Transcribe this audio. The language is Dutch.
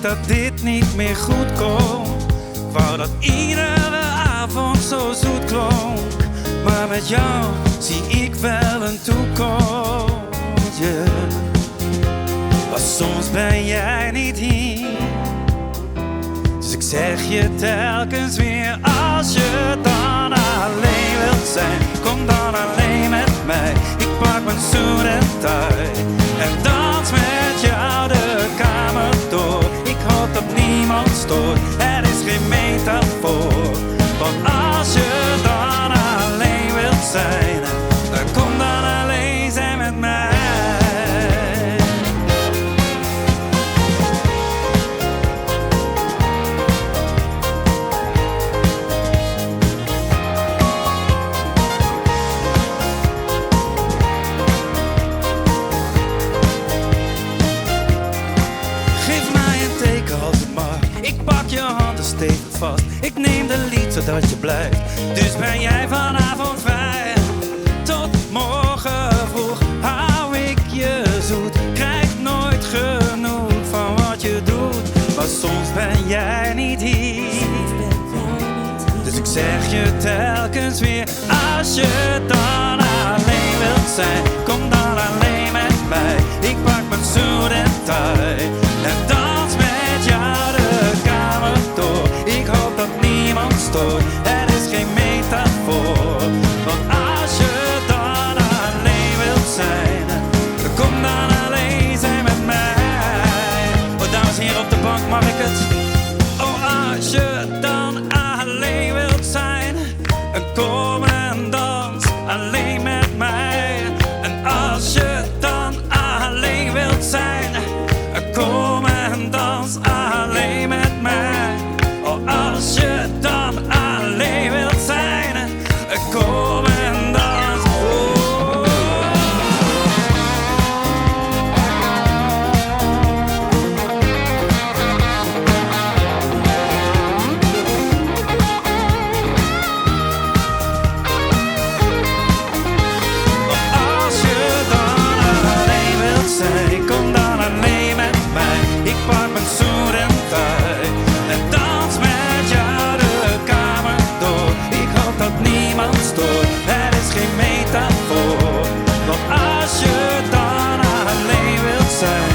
dat dit niet meer goed komt. Ik wou dat iedere avond zo zoet klonk. Maar met jou zie ik wel een toekomst, yeah. Maar soms ben jij niet hier. Dus ik zeg je telkens weer, als je dan alleen wilt zijn, kom dan alleen met mij. Ik pak mijn zoen en taai en dans met jou de kamer door. Ik hoop dat niemand stoort, er is geen metafoor. Want als je dan alleen wilt zijn, dan kom dan alleen zijn met mij. Ik pak je handen stevig vast. Ik neem de lied zodat je blijft. Dus ben jij vanavond vrij. Tot morgen vroeg hou ik je zoet. Krijg nooit genoeg van wat je doet. Maar soms ben jij niet hier. Dus ik zeg je telkens weer, als je dan alleen wilt zijn, kom dan alleen met mij. Ik pak mijn zoen en taai en dans met jou de kamer door. Ik hoop dat niemand stoort, er is geen metafoor. Want als je dan alleen wilt zijn, dan kom dan alleen zijn met mij. Oh, dames en heren op de bank, mag ik het? Oh, als je dan alleen wilt zijn, kom en dans alleen met mij. En als je dan alleen wilt zijn, kom en dans alleen met mij. Oh, als je dan alleen wilt zijn, kom en dans. Oh. Als je dan alleen wilt zijn, kom dan alleen met mij. Ik pak mijn zoen en taai en dans met jou de kamer door. Ik hoop dat niemand stoort, er is geen metafoor. Want als je dan alleen wilt zijn,